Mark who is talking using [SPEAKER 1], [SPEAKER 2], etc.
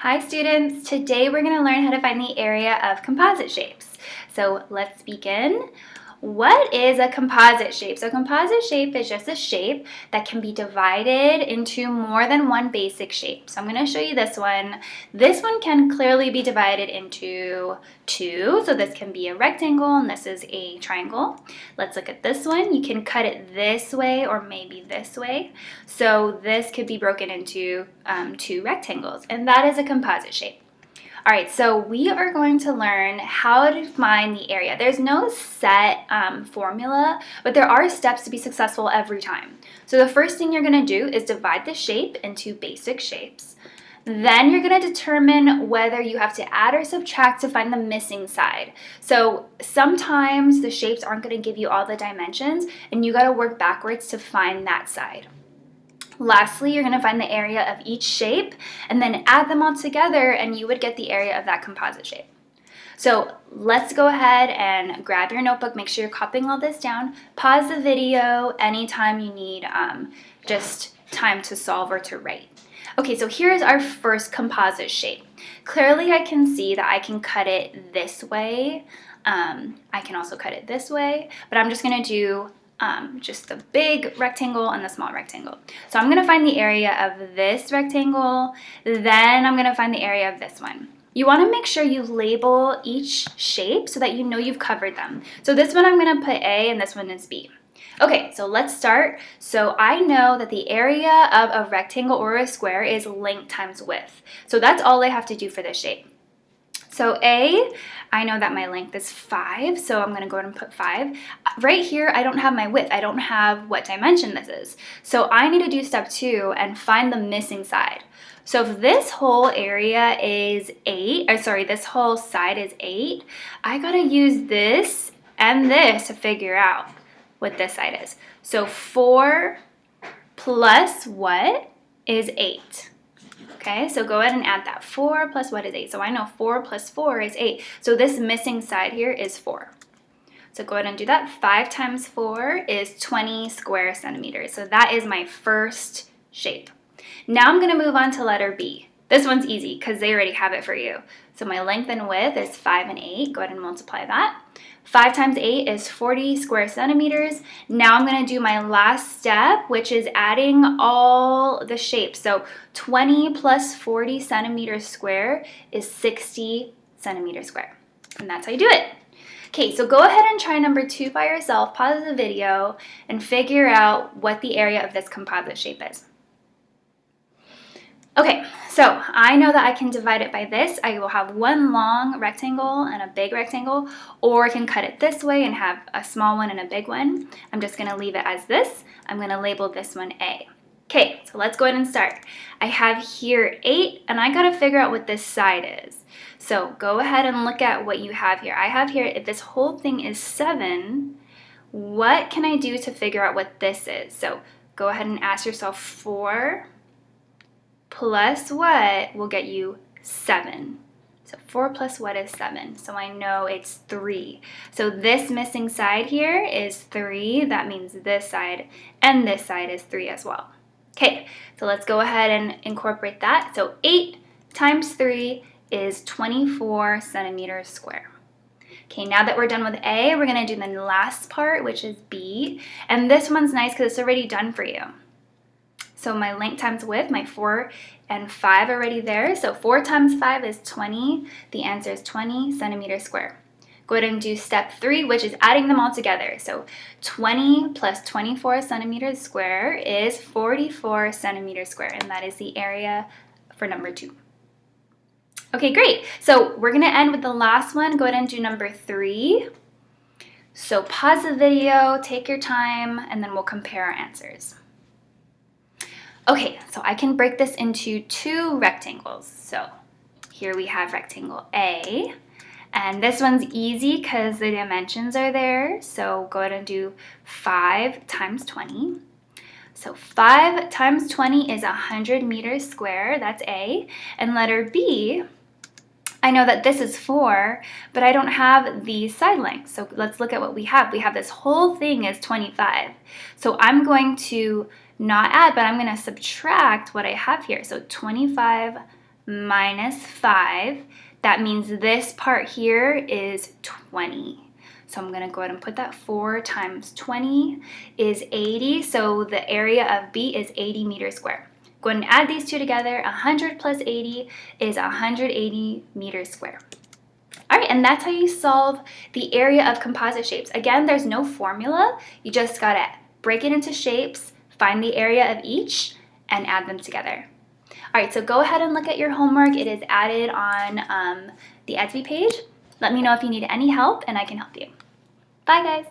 [SPEAKER 1] Hi students, today we're going to learn how to find the area of composite shapes. So let's begin. What is a composite shape? So a composite shape is just a shape that can be divided into more than one basic shape. So I'm going to show you this one. This one can clearly be divided into two. So this can be a rectangle and this is a triangle. Let's look at this one. You can cut it this way or maybe this way. So this could be broken into two rectangles, and that is a composite shape. All right, so we are going to learn how to find the area. There's no set formula, but there are steps to be successful every time. So the first thing you're going to do is divide the shape into basic shapes. Then you're going to determine whether you have to add or subtract to find the missing side. So sometimes the shapes aren't going to give you all the dimensions, and you got to work backwards to find that side. Lastly, you're going to find the area of each shape and then add them all together and you would get the area of that composite shape. So let's go ahead and grab your notebook, make sure you're copying all this down, pause the video anytime you need just time to solve or to write. Okay, so here's our first composite shape. Clearly I can see that I can cut it this way. I can also cut it this way, but I'm just going to do just the big rectangle and the small rectangle. So I'm going to find the area of this rectangle, then I'm going to find the area of this one. You want to make sure you label each shape so that you know you've covered them. So this one I'm going to put A and this one is B. Okay, so let's start. So I know that the area of a rectangle or a square is length times width. So that's all I have to do for this shape. So A, I know that my length is 5, so I'm going to go ahead and put 5. Right here, I don't have my width. I don't have what dimension this is. So I need to do step 2 and find the missing side. So if this whole area is 8, this whole side is 8, I got to use this and this to figure out what this side is. So 4 plus what is 8? Okay, so go ahead and add that. 4 plus what is 8? So I know 4 plus 4 is 8. So this missing side here is 4. So go ahead and do that. 5 times 4 is 20 square centimeters. So that is my first shape. Now I'm going to move on to letter B. This one's easy because they already have it for you. So my length and width is 5 and 8. Go ahead and multiply that. 5 times 8 is 40 square centimeters. Now I'm going to do my last step, which is adding all the shapes. So 20 plus 40 centimeters square is 60 centimeters square. And that's how you do it. Okay, so go ahead and try number 2 by yourself. Pause the video and figure out what the area of this composite shape is. Okay, so I know that I can divide it by this. I will have one long rectangle and a big rectangle, or I can cut it this way and have a small one and a big one. I'm just going to leave it as this. I'm going to label this one A. Okay, so let's go ahead and start. I have here 8, and I got to figure out what this side is. So go ahead and look at what you have here. I have here, if this whole thing is 7, what can I do to figure out what this is? So go ahead and ask yourself 4 plus what will get you 7. So 4 plus what is 7? So I know it's 3. So this missing side here is 3. That means this side and this side is 3 as well. Okay, so let's go ahead and incorporate that. So 8 times 3 is 24 centimeters square. Okay, now that we're done with A, we're going to do the last part, which is B. And this one's nice because it's already done for you. So my length times width, my 4 and 5 already there. So 4 times 5 is 20. The answer is 20 centimeters square. Go ahead and do step 3, which is adding them all together. So 20 plus 24 centimeters square is 44 centimeters square, and that is the area for number 2. Okay, great. So we're going to end with the last one. Go ahead and do number 3. So pause the video, take your time, and then we'll compare our answers. Okay, so I can break this into 2 rectangles. So here we have rectangle A, and this one's easy because the dimensions are there. So go ahead and do 5 times 20. So 5 times 20 is 100 meters square, that's A. And letter B, I know that this is 4, but I don't have the side length. So let's look at what we have. We have this whole thing is 25. So I'm going to not add, but I'm going to subtract what I have here. So 25 minus 5. That means this part here is 20. So I'm going to go ahead and put that 4 times 20 is 80. So the area of B is 80 meters squared. Go ahead and add these two together. 100 plus 80 is 180 meters squared. All right, and that's how you solve the area of composite shapes. Again, there's no formula. You just got to break it into shapes, find the area of each, and add them together. All right, so go ahead and look at your homework. It is added on the Etsy page. Let me know if you need any help, and I can help you. Bye, guys.